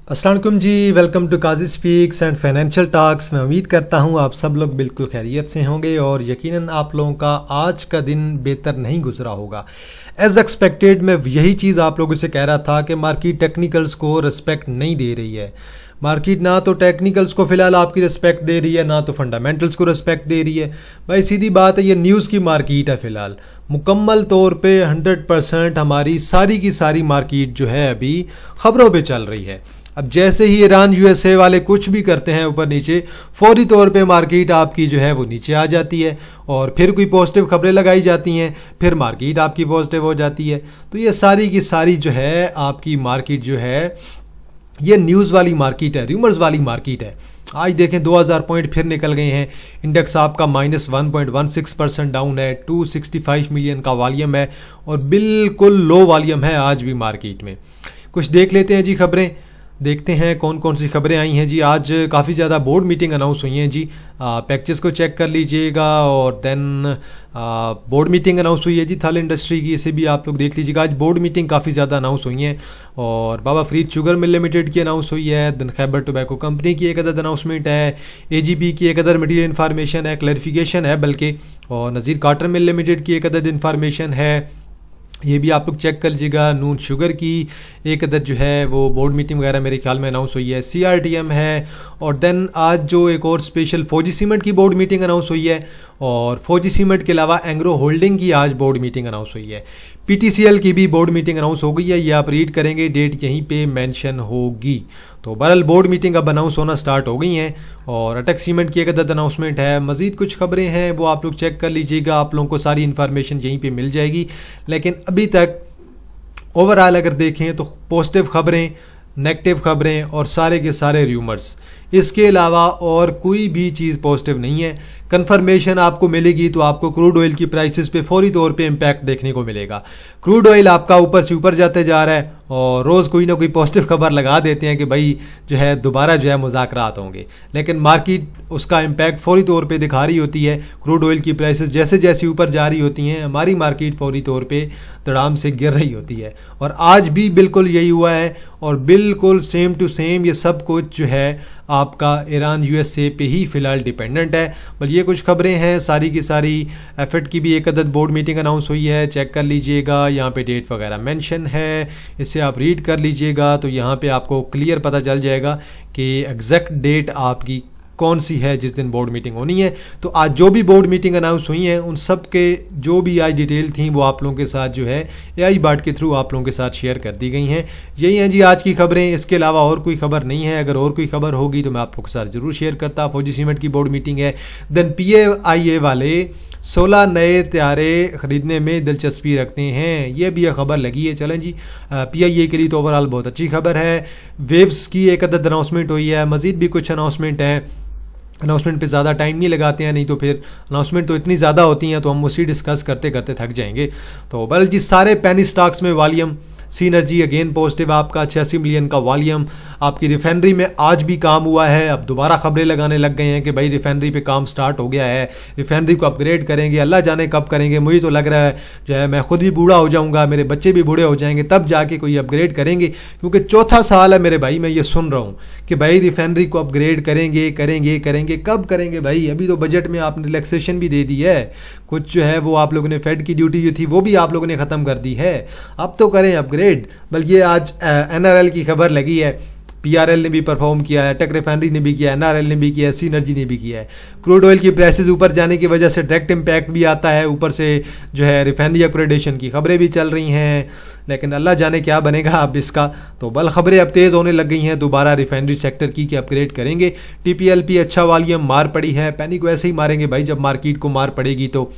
अस्सलाम वालेकुम जी। Welcome to Qazi speaks and financial talks. मैं उम्मीद करता हूँ आप सब लोग बिल्कुल खैरियत से होंगे और यकीनन आप लोगों का आज का दिन बेहतर नहीं गुजरा होगा। एज एक्सपेक्टेड मैं यही चीज़ आप लोगों से कह रहा था कि मार्केट टेक्निकल्स को रिस्पेक्ट नहीं दे रही है। मार्केट ना तो टेक्निकल्स को फ़िलहाल आपकी रिस्पेक्ट दे रही है, ना तो फंडामेंटल्स को रिस्पेक्ट दे रही है। भाई सीधी बात है, ये न्यूज़ की मार्केट है फ़िलहाल। मुकम्मल तौर पे 100% हमारी सारी की सारी मार्केट जो है अभी ख़बरों पे चल रही है। अब जैसे ही ईरान यूएसए वाले कुछ भी करते हैं ऊपर नीचे, फौरी तौर पे मार्केट आपकी जो है वो नीचे आ जाती है और फिर कोई पॉजिटिव खबरें लगाई जाती हैं, फिर मार्केट आपकी पॉजिटिव हो जाती है। तो ये सारी की सारी जो है आपकी मार्केट जो है ये न्यूज़ वाली मार्केट है, रूमर्स वाली मार्केट है। आज देखें 2000 पॉइंट फिर निकल गए हैं। इंडेक्स आपका -1.16% डाउन है। 265 मिलियन का वॉल्यूम है और बिल्कुल लो वॉल्यूम है आज भी मार्केट में। कुछ देख लेते हैं जी खबरें, देखते हैं कौन कौन सी खबरें आई हैं जी। आज काफ़ी ज़्यादा बोर्ड मीटिंग अनाउंस हुई हैं जी। पैक्चेस को चेक कर लीजिएगा और देन बोर्ड मीटिंग अनाउंस हुई है जी थाल इंडस्ट्री की, इसे भी आप लोग देख लीजिएगा। आज बोर्ड मीटिंग काफ़ी ज़्यादा अनाउंस हुई हैं और बाबा फरीद शुगर मिल लिमिटेड की अनाउंस हुई है। देन खैबर टोबैको कंपनी की एक अदद अनाउंसमेंट है। एजीबी की एक अदद मटीरियल इन्फॉर्मेशन है, क्लैरिफिकेशन है बल्कि, और नज़ीर काटन मिल लिमिटेड की एक अदद इन्फॉर्मेशन है, ये भी आप लोग चेक कर लीजिएगा। नून शुगर की एक अदद जो है वो बोर्ड मीटिंग वगैरह मेरे ख्याल में अनाउंस हुई है। सीआरटीएम है और देन आज जो एक और स्पेशल फौजी सीमेंट की बोर्ड मीटिंग अनाउंस हुई है और फौजी सीमेंट के अलावा एंग्रो होल्डिंग की आज बोर्ड मीटिंग अनाउंस हुई है। पीटीसीएल की भी बोर्ड मीटिंग अनाउंस हो गई है, ये आप रीड करेंगे, डेट यहीं पे मेंशन होगी। तो बहरहाल बोर्ड मीटिंग अब अनाउंस होना स्टार्ट हो गई हैं और अटक सीमेंट की एक अदद अनाउंसमेंट है। मज़ीद कुछ खबरें हैं वो आप लोग चेक कर लीजिएगा, आप लोगों को सारी इन्फॉर्मेशन यहीं पे मिल जाएगी। लेकिन अभी तक ओवरऑल अगर देखें तो पॉजिटिव खबरें, नेगेटिव खबरें और सारे के सारे र्यूमर्स, इसके अलावा और कोई भी चीज़ पॉजिटिव नहीं है। कंफर्मेशन आपको मिलेगी तो आपको क्रूड ऑयल की प्राइसेस पे फौरी तौर पे इम्पैक्ट देखने को मिलेगा। क्रूड ऑयल आपका ऊपर से ऊपर जाते जा रहा है और रोज़ कोई ना कोई पॉजिटिव खबर लगा देते हैं कि भाई जो है दोबारा जो है मुज़ाकरात होंगे, लेकिन मार्केट उसका इम्पैक्ट फौरी तौर पे दिखा रही होती है। क्रूड ऑयल की प्राइसेस जैसे जैसे ऊपर जा रही होती हैं, हमारी मार्केट फौरी तौर पे धड़ाम से गिर रही होती है और आज भी बिल्कुल यही हुआ है और बिल्कुल सेम टू सेम ये सब कुछ जो है आपका ईरान यूएसए पे ही फ़िलहाल डिपेंडेंट है। बल ये कुछ खबरें हैं सारी की सारी। एफएड की भी एक अदद बोर्ड मीटिंग अनाउंस हुई है, चेक कर लीजिएगा, यहाँ पे डेट वगैरह मेंशन है, इसे आप रीड कर लीजिएगा तो यहाँ पे आपको क्लियर पता चल जाएगा कि एग्जैक्ट डेट आपकी कौन सी है जिस दिन बोर्ड मीटिंग होनी है। तो आज जो भी बोर्ड मीटिंग अनाउंस हुई हैं उन सब के जो भी आज डिटेल थी वो आप लोगों के साथ जो है एआई बाट के थ्रू आप लोगों के साथ शेयर कर दी गई हैं। यही हैं जी आज की खबरें, इसके अलावा और कोई खबर नहीं है। अगर और कोई खबर होगी तो मैं आप लोगों के साथ ज़रूर शेयर करता। फौजी सीमेंट की बोर्ड मीटिंग है। देन PAIA वाले 16 नए तैयारे ख़रीदने में दिलचस्पी रखते हैं, ये भी यह खबर लगी है। चलें जी, PIA के लिए तो ओवरऑल बहुत अच्छी खबर है। वेव्स की एक अदद अनाउंसमेंट हुई है, मज़ीद भी कुछ अनाउंसमेंट हैं। अनाउंसमेंट पे ज़्यादा टाइम नहीं लगाते हैं, नहीं तो फिर अनाउंसमेंट तो इतनी ज़्यादा होती हैं तो हम उसी डिस्कस करते करते थक जाएंगे। तो बल जी सारे पेनी स्टॉक्स में वॉल्यूम, सीनर्जी अगेन पॉजिटिव आपका 86 मिलियन का वॉल्यूम। आपकी रिफाइनरी में आज भी काम हुआ है, अब दोबारा खबरें लगाने लग गए हैं कि भाई रिफाइनरी पे काम स्टार्ट हो गया है, रिफाइनरी को अपग्रेड करेंगे, अल्लाह जाने कब करेंगे। मुझे तो लग रहा है जो है मैं खुद भी बूढ़ा हो जाऊंगा, मेरे बच्चे भी बूढ़े हो जाएंगे, तब जाके कोई अपग्रेड करेंगे। क्योंकि चौथा साल है मेरे भाई मैं ये सुन रहा हूँ कि भाई रिफाइनरी को अपग्रेड करेंगे करेंगे करेंगे, कब करेंगे भाई। अभी तो बजट में आपने रिलैक्सेशन भी दे दी है, कुछ जो है वो आप लोगों ने फेड की ड्यूटी जो थी वो भी आप लोगों ने ख़त्म कर दी है, अब तो करें अपग्रेड। बल्कि आज NRL की खबर लगी है, PRL ने भी परफॉर्म किया है, टेक रिफाइनरी ने भी किया है, NRL ने भी किया है, सीनर्जी ने भी किया है। क्रूड ऑयल की प्राइसेस ऊपर जाने की वजह से डायरेक्ट इम्पैक्ट भी आता है, ऊपर से जो है रिफाइनरी अपग्रेडेशन की खबरें भी चल रही हैं, लेकिन अल्लाह जाने क्या बनेगा अब इसका। तो बल खबरें अब तेज़ होने लग गई हैं दोबारा रिफाइनरी सेक्टर की कि अपग्रेड करेंगे। TPLP अच्छा वॉल्यूम, मार पड़ी है, पैनी को ऐसे ही मारेंगे भाई, जब मार्केट को मार पड़ेगी तो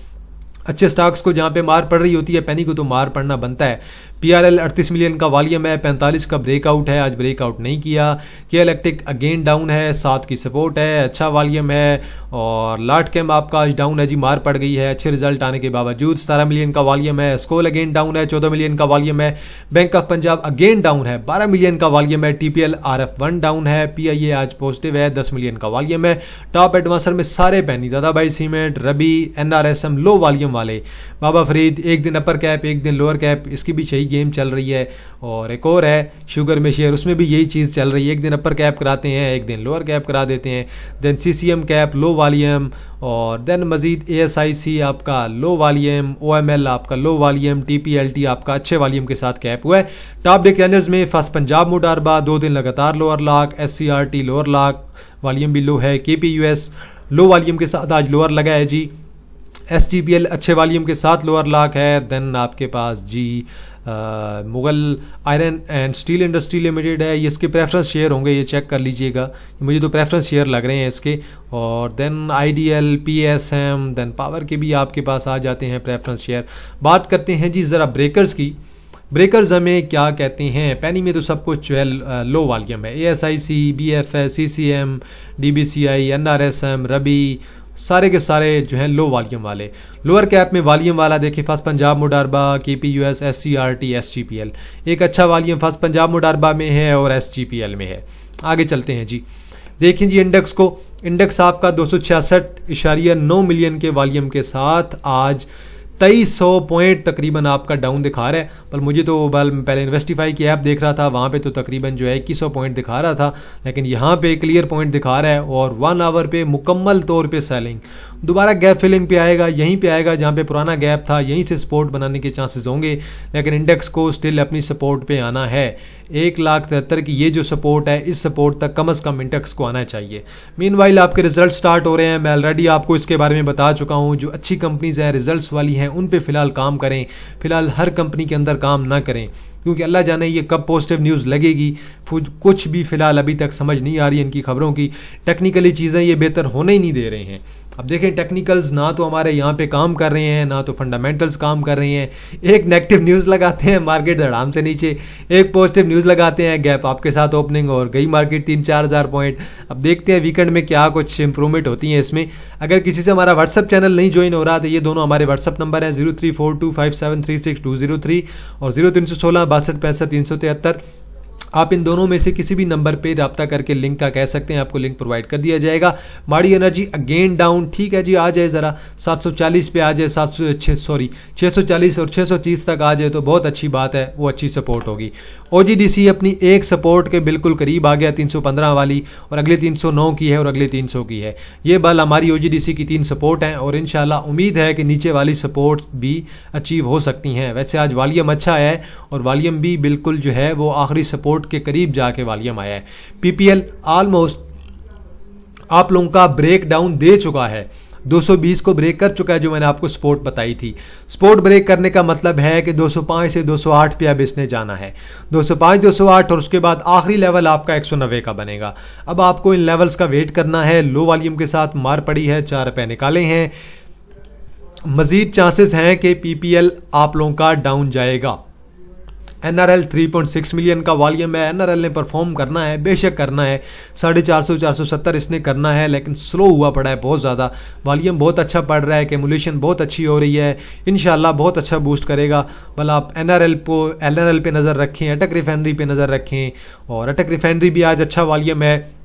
अच्छे स्टॉक्स को जहाँ पे मार पड़ रही होती है पैनी को तो मार पड़ना बनता है। PRL 38 मिलियन का वॉल्यूम है, 45 का ब्रेकआउट है, आज ब्रेकआउट नहीं किया। के इलेक्ट्रिक अगेन डाउन है, 7 की सपोर्ट है, अच्छा वॉल्यूम है। और लाट कैम आपका आज डाउन है जी, मार पड़ गई है अच्छे रिजल्ट आने के बावजूद। 17 मिलियन का वॉल्यूम है। स्कोल अगेन डाउन है, 14 मिलियन का वॉल्यूम है। Bank of Punjab again down है, 12 मिलियन का वॉल्यूम है। TPL RF1 डाउन है। PIA आज पॉजिटिव है, 10 मिलियन का वॉल्यूम है। टॉप एडवांसर में सारे पैनी, दादाभाई सीमेंट, रबी, NRSM लो वॉल्यूम वाले। बाबा फरीद एक दिन अपर कैप एक दिन लोअर कैप, इसकी भी सही गेम चल रही है। और एक और है शुगर में शेयर, उसमें भी यही चीज़ चल रही है, एक दिन अपर कैप कराते हैं, एक दिन लोअर कैप करा देते हैं, then CCM cap low volume, और देन मज़ीद ASIC आपका लो वॉल्यूम, OML आपका लो वॉल्यूम, TPLT आपका अच्छे वॉल्यूम के साथ कैप हुआ है। टॉप डिक्लाइनर्स में फर्स्ट पंजाब मोटारबा 2 दिन लगातार lower lock, SCRT lower lock, volume भी लो है, KPUS लो वॉल्यूम के साथ आज लोअर लगा है जी, SGPL अच्छे वॉल्यूम के साथ लोअर लॉक है। देन आपके पास जी Mughal iron and steel industry limited है, ये इसके प्रेफरेंस शेयर होंगे, ये चेक कर लीजिएगा, मुझे तो प्रेफरेंस शेयर लग रहे हैं इसके। और then IDL, PSM, then power के भी आपके पास आ जाते हैं प्रेफरेंस शेयर। बात करते हैं जी ज़रा ब्रेकर्स की। ब्रेकर्स हमें क्या कहते हैं, पैनी में तो सब कुछ जो है लो वॉल्यूम है, ASIC, BFS, CCM, DBCI, NRSM, रबी, सारे के सारे जो हैं लो वॉल्यूम वाले। लोअर कैप में वॉल्यूम वाला देखिए फर्स्ट पंजाब मोटारबा, KPUS, SCRT, SGPL, एक अच्छा वॉल्यूम फर्स्ट पंजाब मोटारबा में है और SGPL में है। आगे चलते हैं जी, देखिए जी इंडेक्स को, इंडेक्स आपका 266.9 मिलियन के वॉल्यूम के साथ आज 2300 पॉइंट तकरीबन आपका डाउन दिखा रहा है। पर मुझे तो पहले इन्वेस्टिफाई की ऐप देख रहा था, वहाँ पे तो तकरीबन जो है 2100 पॉइंट दिखा रहा था, लेकिन यहाँ पे क्लियर पॉइंट दिखा रहा है और 1 आवर पे मुकम्मल तौर पे सेलिंग। दोबारा गैप फिलिंग पे आएगा, यहीं पे आएगा जहाँ पे पुराना गैप था, यहीं से सपोर्ट बनाने के चांसेस होंगे, लेकिन इंडेक्स को स्टिल अपनी सपोर्ट पे आना है। 1,73,000 की ये जो सपोर्ट है, इस सपोर्ट तक कम से कम इंडेक्स को आना चाहिए। मीनवाइल आपके रिजल्ट स्टार्ट हो रहे हैं, मैं ऑलरेडी आपको इसके बारे में बता चुका हूँ। जो अच्छी कंपनीज हैं, रिजल्ट्स वाली हैं, उन पे फ़िलहाल काम करें, फ़िलहाल हर कंपनी के अंदर काम ना करें, क्योंकि अल्लाह जाने ये कब पॉजिटिव न्यूज़ लगेगी। कुछ भी फ़िलहाल अभी तक समझ नहीं आ रही इनकी खबरों की। टेक्निकली चीज़ें ये बेहतर होने ही नहीं दे रहे हैं। अब देखें टेक्निकल्स ना तो हमारे यहाँ पे काम कर रहे हैं, ना तो फंडामेंटल्स काम कर रहे हैं। एक नेगेटिव न्यूज़ लगाते हैं, मार्केट धड़ाम से नीचे, एक पॉजिटिव न्यूज़ लगाते हैं, गैप आपके साथ ओपनिंग और गई मार्केट 3-4 हज़ार पॉइंट। अब देखते हैं वीकेंड में क्या कुछ इंप्रूवमेंट होती है इसमें। अगर किसी से हमारा व्हाट्सअप चैनल नहीं ज्वाइन हो रहा तो ये दोनों हमारे व्हाट्सअप नंबर हैं 03425736 और 0316 6265 373। आप इन दोनों में से किसी भी नंबर पे रब्ता करके लिंक का कह सकते हैं, आपको लिंक प्रोवाइड कर दिया जाएगा। माड़ी एनर्जी अगेन डाउन, ठीक है जी, आ जाए ज़रा 740 पे आ जाए, 640 और 630 तक आ जाए तो बहुत अच्छी बात है, वो अच्छी सपोर्ट होगी। OGDC अपनी एक सपोर्ट के बिल्कुल करीब आ गया, 315 वाली, और अगले 309 की है और अगले 300 की है। ये बल हमारी OGDC की 3 सपोर्ट हैं और इंशाल्लाह उम्मीद है कि नीचे वाली सपोर्ट भी अचीव हो सकती हैं। वैसे आज वॉल्यूम अच्छा है और वॉल्यूम भी बिल्कुल जो है वो आखिरी सपोर्ट के करीब जाके वॉल्यूम आया है। PPL ऑलमोस्ट आप लोगों का ब्रेक डाउन दे चुका है, 220 को ब्रेक कर चुका है, जो मैंने आपको सपोर्ट बताई थी। सपोर्ट ब्रेक करने का मतलब है कि 205 से 208 पे अब इसने जाना है, 205 208, और उसके बाद आखिरी लेवल आपका 190 का बनेगा। अब आपको इन लेवल्स का वेट करना है। लो वॉल्यूम के साथ मार पड़ी है, 4 रुपए निकाले हैं। मजीद चांसेस हैं कि PPL आप लोगों का डाउन जाएगा। NRL 3.6 मिलियन का वॉल्यूम है, NRL ने परफॉर्म करना है, बेशक करना है, 450 470 इसने करना है, लेकिन स्लो हुआ पड़ा है बहुत ज़्यादा। वॉल्यूम बहुत अच्छा पड़ रहा है, कैमुलेशन बहुत अच्छी हो रही है, इंशाल्लाह बहुत अच्छा बूस्ट करेगा। भला आप NRL पे नज़र रखें, अटक रिफाइनरी पे नज़र रखें, और अटक रिफाइनरी भी आज अच्छा वॉल्यूम है,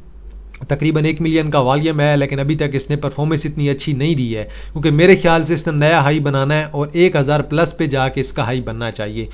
तकरीबन 1 मिलियन का वॉल्यूम है, लेकिन अभी तक इसने परफॉर्मेंस इतनी अच्छी नहीं दी है, क्योंकि मेरे ख्याल से इसने नया हाई बनाना है और 1000 प्लस पे जाके इसका हाई बनना चाहिए।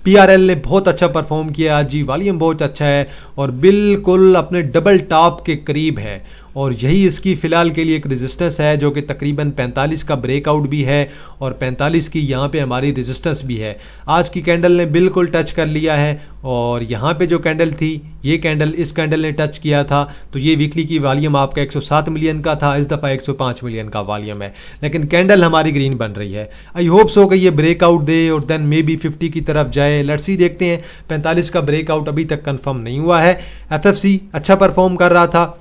PRL ने बहुत अच्छा परफॉर्म किया आज जी, वॉल्यूम बहुत अच्छा है और बिल्कुल अपने डबल टॉप के करीब है, और यही इसकी फ़िलहाल के लिए एक रेजिस्टेंस है, जो कि तकरीबन 45 का ब्रेकआउट भी है और 45 की यहाँ पे हमारी रेजिस्टेंस भी है। आज की कैंडल ने बिल्कुल टच कर लिया है, और यहाँ पे जो कैंडल थी, ये कैंडल, इस कैंडल ने टच किया था, तो ये वीकली की वॉल्यूम आपका 107 मिलियन का था, इस दफ़ा 105 मिलियन का वॉल्यूम है, लेकिन कैंडल हमारी ग्रीन बन रही है। आई होप सो कि ये ब्रेकआउट दे और देन मे बी 50 की तरफ जाए। लेट्स सी, देखते हैं। 45 का ब्रेकआउट अभी तक कंफर्म नहीं हुआ है। FFC अच्छा परफॉर्म कर रहा था,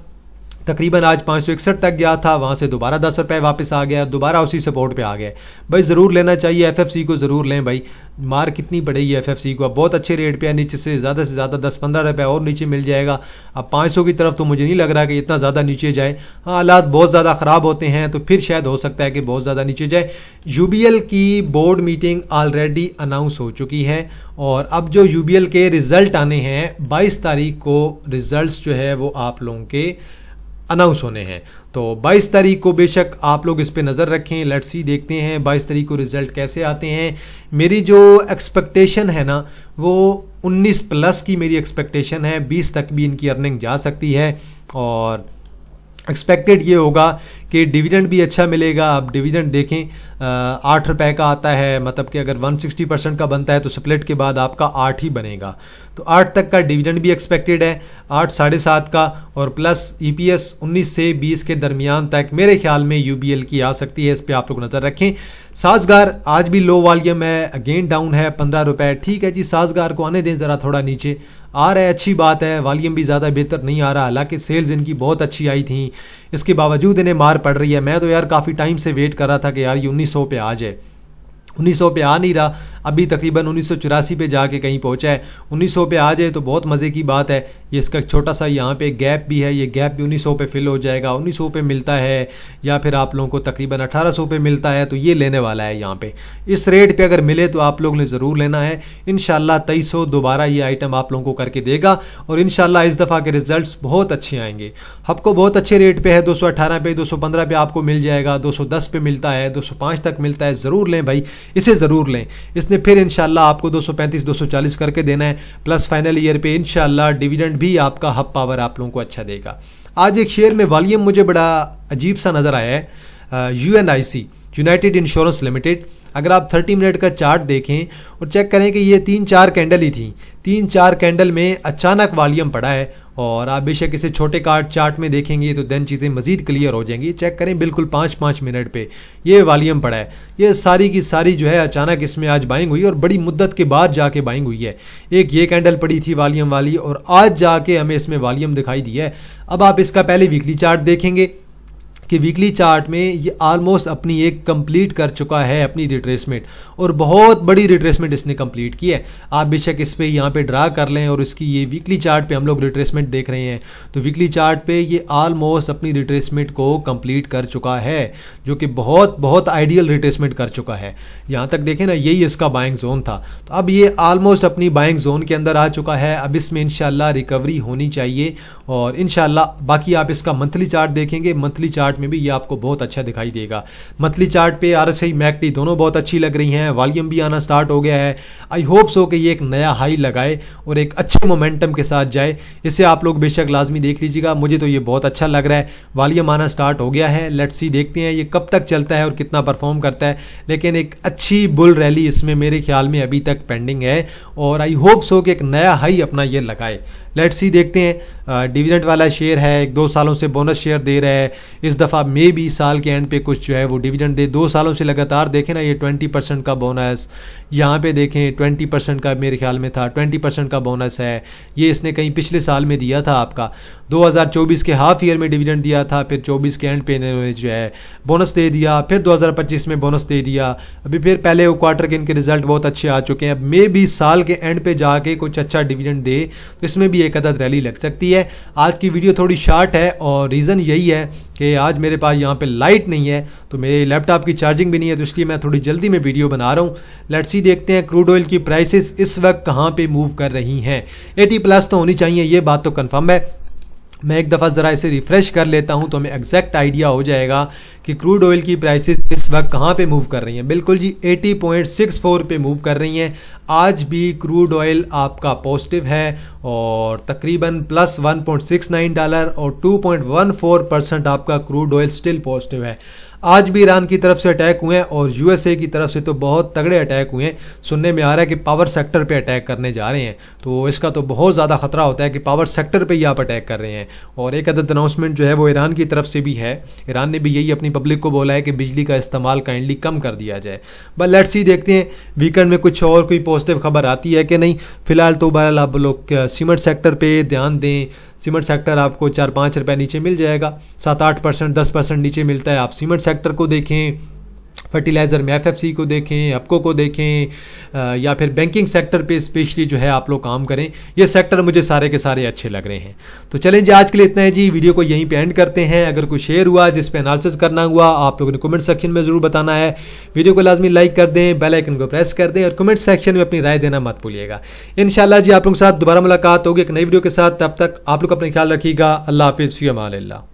तकरीबन आज 561 तक गया था, वहाँ से दोबारा 10 रुपये वापस आ गया, दोबारा उसी सपोर्ट पे आ गया। भाई ज़रूर लेना चाहिए, FFC को ज़रूर लें भाई। मार कितनी पड़ेगी FFC को, अब बहुत अच्छे रेट पे है, नीचे से ज़्यादा 10-15 रुपये और नीचे मिल जाएगा। अब 500 की तरफ तो मुझे नहीं लग रहा कि इतना ज़्यादा नीचे जाए। हाँ, हालात बहुत ज़्यादा ख़राब होते हैं तो फिर शायद हो सकता है कि बहुत ज़्यादा नीचे जाए। UBL की बोर्ड मीटिंग ऑलरेडी अनाउंस हो चुकी है, और अब जो UBL के रिज़ल्ट आने हैं 22 तारीख को, रिज़ल्ट जो है वो आप लोगों के अनाउंस होने हैं। तो 22 तारीख को बेशक आप लोग इस पे नज़र रखें। लेट्स सी, देखते हैं 22 तारीख को रिज़ल्ट कैसे आते हैं। मेरी जो एक्सपेक्टेशन है ना वो 19 प्लस की मेरी एक्सपेक्टेशन है, 20 तक भी इनकी अर्निंग जा सकती है। और एक्सपेक्टेड ये होगा कि डिविडेंड भी अच्छा मिलेगा। आप डिविडेंड देखें 8 रुपए का आता है, मतलब कि अगर 160% का बनता है तो स्प्लिट के बाद आपका 8 ही बनेगा। तो 8 तक का डिविडेंड भी एक्सपेक्टेड है, 8 7.5 का, और प्लस EPS 19 से 20 के दरमियान तक मेरे ख्याल में UBL की आ सकती है। इस पर आप लोग नज़र रखें। साजगार आज भी लो वॉल्यूम है, अगेन डाउन है 15 रुपए। ठीक है जी, साजगार को आने दें ज़रा, थोड़ा नीचे आ रहा है, अच्छी बात है। वॉल्यूम भी ज़्यादा बेहतर नहीं आ रहा, हालांकि सेल्स इनकी बहुत अच्छी आई थी, इसके बावजूद इन्हें मार पड़ रही है। मैं तो यार काफ़ी टाइम से वेट कर रहा था कि यार ये 1900 पे आ जाए, 1900 पे आ नहीं रहा, अभी तकरीबन 1984 पे जाके कहीं पहुंचा है। 1900 पे आ जाए तो बहुत मज़े की बात है। ये इसका छोटा सा यहाँ पे गैप भी है, ये गैप भी 1900 पे फिल हो जाएगा। 1900 पे मिलता है या फिर आप लोगों को तकरीबन 1800 पे मिलता है, तो ये लेने वाला है यहाँ पे। इस रेट पे अगर मिले तो आप लोगों ने ज़रूर लेना है। इंशाल्लाह 2300 दोबारा ये आइटम आप लोगों को करके देगा और इंशाल्लाह इस दफ़ा के रिजल्ट्स बहुत अच्छे आएंगे। आपको बहुत अच्छे रेट पे है, 218 पे, 215 पे आपको मिल जाएगा, 210 पे मिलता है, 205 तक मिलता है। ज़रूर लें भाई, इसे ज़रूर लें। इसने फिर इंशाल्लाह आपको 235 240 करके देना है, प्लस फाइनल ईयर पे इंशाल्लाह डिविडेंड भी आपका हब पावर आप लोगों को अच्छा देगा। आज एक शेयर में वॉल्यूम मुझे बड़ा अजीब सा नज़र आया है, UNIC, यूनाइटेड इंश्योरेंस लिमिटेड। अगर आप 30 मिनट का चार्ट देखें और चेक करें कि ये 3-4 कैंडल ही थी, 3-4 कैंडल में अचानक वॉल्यूम पड़ा है। और आप बेशक इसे छोटे चार्ट में देखेंगे तो देन चीज़ें मज़ीद क्लियर हो जाएंगी। चेक करें बिल्कुल 5-5 मिनट पे ये वॉल्यूम पड़ा है। ये सारी की सारी जो है अचानक इसमें आज बाइंग हुई और बड़ी मुद्दत के बाद जाके बाइंग हुई है। एक ये कैंडल पड़ी थी वॉल्यूम वाली और आज जाके हमें इसमें वॉल्यूम दिखाई दी है। अब आप इसका पहले वीकली चार्ट देखेंगे कि वीकली चार्ट में ये ऑलमोस्ट अपनी एक कंप्लीट कर चुका है अपनी रिट्रेसमेंट, और बहुत बड़ी रिट्रेसमेंट इसने कंप्लीट की है। आप बेशक इस पे यहाँ पे ड्रा कर लें और इसकी ये वीकली चार्ट पे हम लोग रिट्रेसमेंट देख रहे हैं, तो वीकली चार्ट पे ये ऑलमोस्ट अपनी रिट्रेसमेंट को कंप्लीट कर चुका है, जो कि बहुत बहुत आइडियल रिट्रेसमेंट कर चुका है। यहाँ तक देखें ना, यही इसका बाइंग जोन था। तो अब ये ऑलमोस्ट अपनी बाइंग जोन के अंदर आ चुका है। अब इसमें इंशाल्लाह रिकवरी होनी चाहिए और इंशाल्लाह बाकी आप इसका मंथली चार्ट देखेंगे, मंथली चार्ट में भी ये आपको बहुत अच्छा दिखाई देगा। मंथली चार्ट पे RSI मैकडी दोनों बहुत अच्छी लग रही हैं, वॉल्यूम भी आना स्टार्ट हो गया है। आई होप सो कि ये एक नया हाई लगाए और एक अच्छे मोमेंटम के साथ जाए। इसे आप लोग बेशक लाजमी देख लीजिएगा, मुझे तो ये बहुत अच्छा लग रहा है। वॉल्यूम आना स्टार्ट हो गया है, लेट्स सी, देखते हैं ये कब तक चलता है और कितना परफॉर्म करता है। लेकिन एक अच्छी बुल रैली इसमें मेरे ख्याल में अभी तक पेंडिंग है और आई होप सो कि एक नया हाई अपना ये लगाए। लेट्स सी, देखते हैं। डिविडेंड वाला शेयर है, 2 सालों से बोनस शेयर दे रहा है। इस दफ़ा मे भी साल के एंड पे कुछ जो है वो डिविडेंड दे। 2 सालों से लगातार देखें ना, ये 20% का बोनस, यहाँ पे देखें 20% का मेरे ख्याल में था, 20% का बोनस है। ये इसने कहीं पिछले साल में दिया था आपका, 2024 के हाफ ईयर में डिविडेंड दिया था, फिर 24 के एंड पे इन्होंने जो है बोनस दे दिया, फिर 2025 में बोनस दे दिया, अभी फिर पहले क्वार्टर के इनके रिजल्ट बहुत अच्छे आ चुके हैं। अब मे भी साल के एंड पे जाके कुछ अच्छा डिविडेंड दे, तो इसमें भी एक अदद रैली लग सकती है। आज की वीडियो थोड़ी शार्ट है और रीज़न यही है कि आज मेरे पास यहाँ पे लाइट नहीं है, तो मेरे लैपटॉप की चार्जिंग भी नहीं है, तो इसलिए मैं थोड़ी जल्दी में वीडियो बना रहा हूँ। लेट्स सी, देखते हैं क्रूड ऑयल की प्राइसेस इस वक्त कहाँ पे मूव कर रही हैं। 80 प्लस तो होनी चाहिए, ये बात तो कंफर्म है। मैं एक दफ़ा ज़रा इसे रिफ़्रेश कर लेता हूं तो हमें एग्जैक्ट आइडिया हो जाएगा कि क्रूड ऑयल की प्राइसेस इस वक्त कहां पे मूव कर रही हैं। बिल्कुल जी, 80.64 पे मूव कर रही हैं। आज भी क्रूड ऑयल आपका पॉजिटिव है और तकरीबन प्लस $1.69 और 2.14% आपका क्रूड ऑयल स्टिल पॉजिटिव है। आज भी ईरान की तरफ से अटैक हुए हैं और USA की तरफ से तो बहुत तगड़े अटैक हुए हैं। सुनने में आ रहा है कि पावर सेक्टर पे अटैक करने जा रहे हैं, तो इसका तो बहुत ज़्यादा खतरा होता है कि पावर सेक्टर पे ही आप अटैक कर रहे हैं। और एक अदद अनाउंसमेंट जो है वो ईरान की तरफ से भी है। ईरान ने भी यही अपनी पब्लिक को बोला है कि बिजली का इस्तेमाल काइंडली कम कर दिया जाए। बट लेट्स सी, देखते हैं वीकेंड में कुछ और कोई पॉजिटिव खबर आती है कि नहीं। फिलहाल तो बहरहाल आप लोग सीमेंट सेक्टर पे ध्यान दें। सीमेंट सेक्टर आपको 4-5 रुपये नीचे मिल जाएगा, 7-8%, 10% नीचे मिलता है। आप सीमेंट सेक्टर को देखें, फर्टिलाइज़र में FFC को देखें, अपको को देखें, या फिर बैंकिंग सेक्टर पे स्पेशली जो है आप लोग काम करें। ये सेक्टर मुझे सारे के सारे अच्छे लग रहे हैं। तो चलें जी, आज के लिए इतना है जी। वीडियो को यहीं पे एंड करते हैं। अगर कोई शेयर हुआ जिस पे एनालिसिस करना हुआ, आप लोगों ने कमेंट सेक्शन में ज़रूर बताना है। वीडियो को लाजमी लाइक कर दें, बेल आइकन को प्रेस कर दें और कमेंट सेक्शन में अपनी राय देना मत भूलिएगा। इंशाल्लाह जी आप लोगों के साथ दोबारा मुलाकात होगी एक नई वीडियो के साथ। तब तक आप लोग अपना ख्याल रखिएगा। अल्लाह हाफिज़, फ़ी अमान अल्लाह।